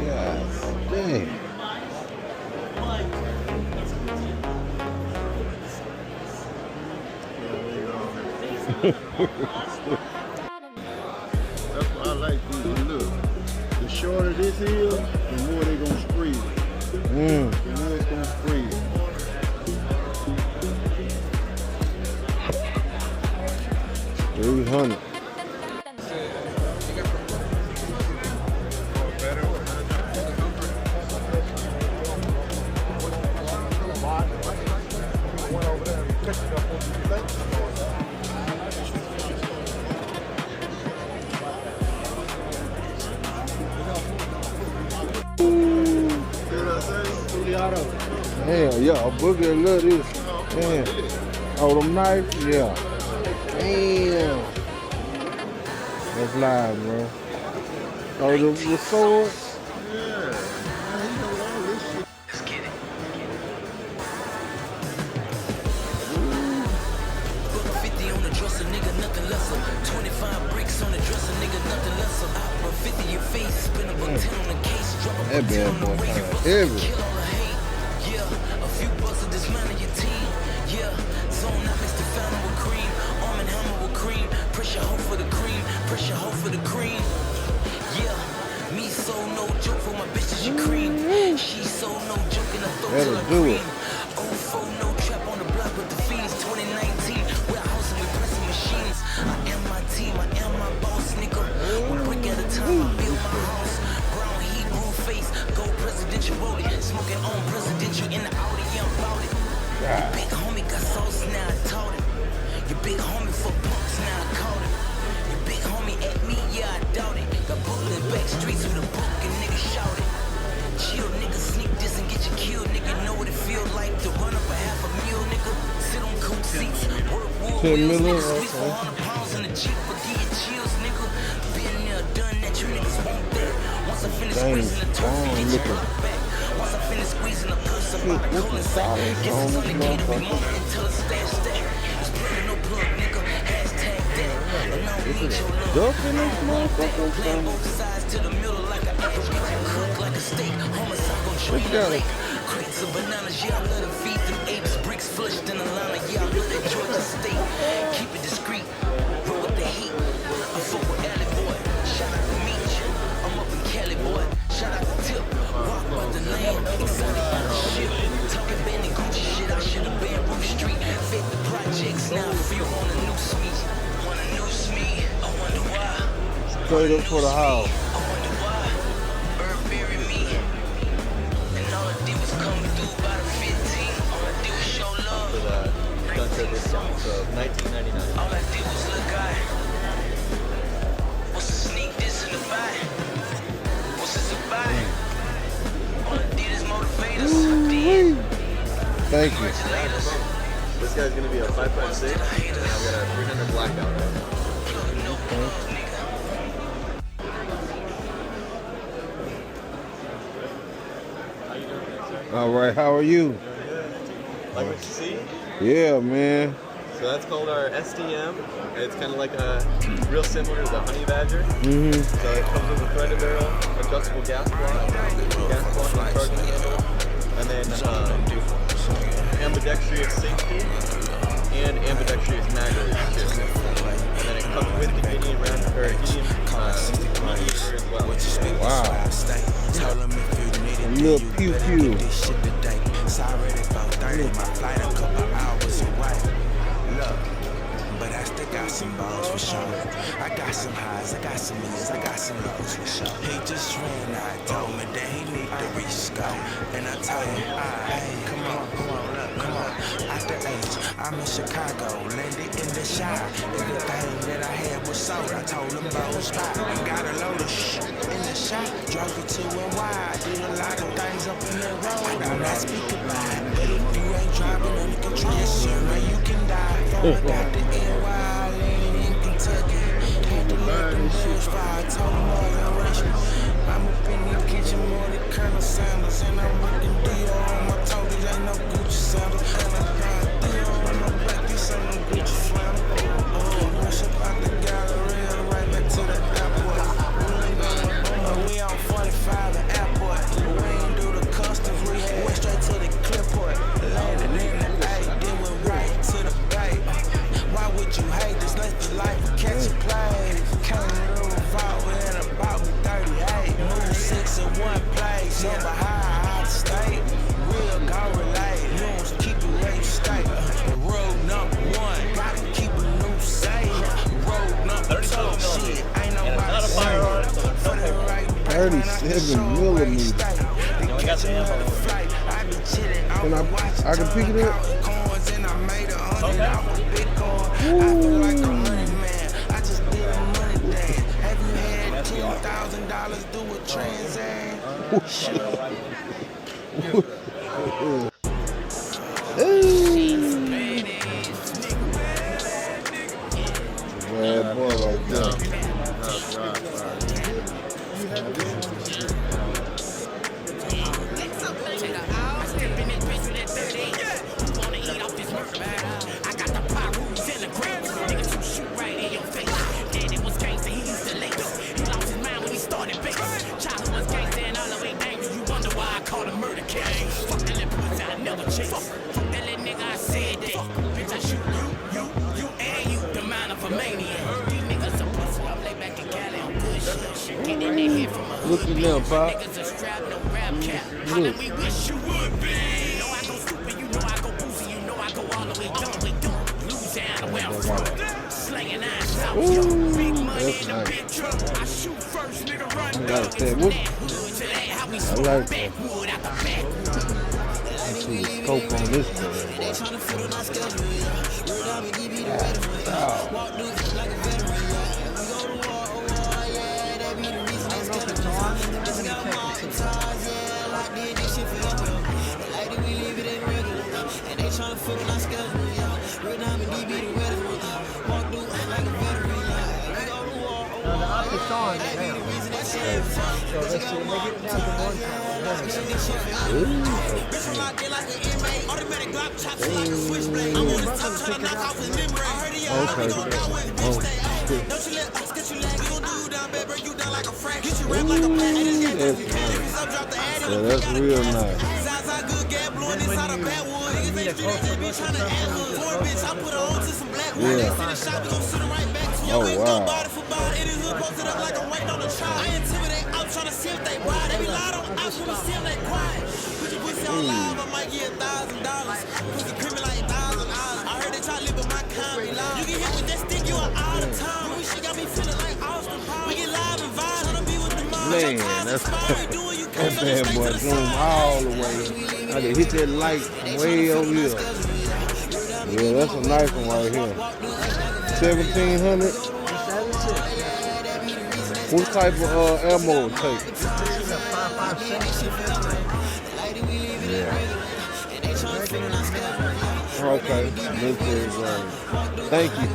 God dang. That's why I like these. Look, the shorter this is, the more they gonna spread. The more it's gonna spread. 300. Hell yeah, a boogie love this. Damn. Oh, them knives? Yeah. Damn. That's live, bro. Oh, the sword? Let's get it. Put 50 on the dresser, nigga, nothing lesser. 25 bricks on the dresser, nigga, nothing lesser. I put 50 your face, spin a buck 10 on the case, drop a That buck 10 bad on the boy way you kinda bust heavy. it, kill all the hate. Yeah, a few bucks of dismantle your team. Yeah, zone out Mr. Fountain with cream, arm and hammer with cream. Pressure hoe for the cream, pressure hoe for the cream. Yeah, me so no joke for my bitches you cream. She so no joke in the throat till I That'll do it. cream. Oh, four, no trap on the block with the fiends. 2019, warehouse and we pressing machines. I am my team, I am my boss, nigga. One brick at a time, I build my house. Brown Hebrew face, gold presidential rolling. Smoking on presidential in the Audi, yeah, I'm bout it. Your big homie got sauce, now I taught it. Your big homie for punks, now I caught it. Your big homie at me, yeah, I doubt it. Got Brooklyn back streets with a book and niggas shout it. Chill, nigga, sneak this and get you killed, nigga. Know what it feel like to run up a half a meal, nigga. Sit on coat seats, work wood 10 wheels, million, nigga. Squeeze okay. 400 pounds in the Jeep, but give you chills, nigga. Been there, done that, you niggas won't that. Once I finish Dang, squeezing the turf, bomb get your looking. block back. Once I finish squeezing the purse, I'm about to Shit, call this it is sack. solid Guess on it's this on the gate every motherfucker. moment until it's stash stack. It's plug or no plug, nigga. Hashtag that. And I don't need your love. Duck in this motherfucker? Playing both sides to the middle like an apple. Cook like a steak. Homicide gon' train Look the at it. lake. Crates of bananas, yeah, I let them feed them apes. Bricks flushed in Atlanta, yeah, I love that Georgia State. Keep it discreet, roll with the heat. I fuck with Alley boy, shout out to Meech. I'm up in Cali boy, shout out to Tip. Walk by the lane, exotic by the ship. Talking Benny Gucci shit, I should've been Roof Street. Fit the projects, now I feel on a new me. Wanna noose me, I wonder why. Straight up for the house. I wonder why. Bird buried me. And all I did was come through by the 15. All I did was show love. For the gun show discount, so $19.99. All I did was look guy. What's a sneak this in the buy? What's this a buy? All I did is motivate us. I did. Thank you. Congratulate us. This guy's gonna be a 5.6, and I've got a 300 blackout right now. Plug no plug, nigga. All right, how are you? Like what you see? Yeah, man. So that's called our STM. It's kind of like a real similar to the Honey Badger. Mm-hmm. So it comes with a threaded barrel, adjustable gas block and charging handle, and then ambidextrous safety and ambidextrous mag release too. And then it comes with the Gideon round or Gideon mediator as well. Wow. A little pew pew. Sorry about 30, my flight a couple hours away. Look, but I still got some balls for sure. I got some highs, I got some millions, I got some lows for sure. He just ran out, told me that he need to resco. And I told him, hey, come on, look, come on. After age, I'm in Chicago, landed in the shop. Everything that I had was sold. I told him about spot. And got a load of shit in the shop. Drove it to a wide. Did a lot of things up in the road. I do not speak about it. But if you ain't driving on the control, yes, sir, now you can die. I got the NY lane in Kentucky. Had to let them bills fire. Told them all the rush me. I'm up in the kitchen more than Colonel Sanders. And I'm looking deal on my toes. Ain't no Gucci sandals. And I'm trying deal on my back. This ain't no Gucci flannel. Rush up out the gallery. Right back to the airport. We on 45 and airport. Number high out of state. Real God relate. News keep it where you stay. Road number 1. Gotta keep a new say. Road number 2. Shit, ain't nobody saying. For the right 37 millimeters. I got the ammo. Can I can pick it up? Oh, shit. Bad boy like that. Look at them, Pop. Look. Ooh, that's nice. I like that. What? I like that. Let's see the scope on this So let's see, when they get down to 1 Yeah, that's real nice. Yeah. Oh, wow. Man, that's that bad boy zoom all the way. I can hit that light from way over here. Yeah, that's a nice one right here. 1700. What type of ammo it take? Yeah. Okay. Thank you.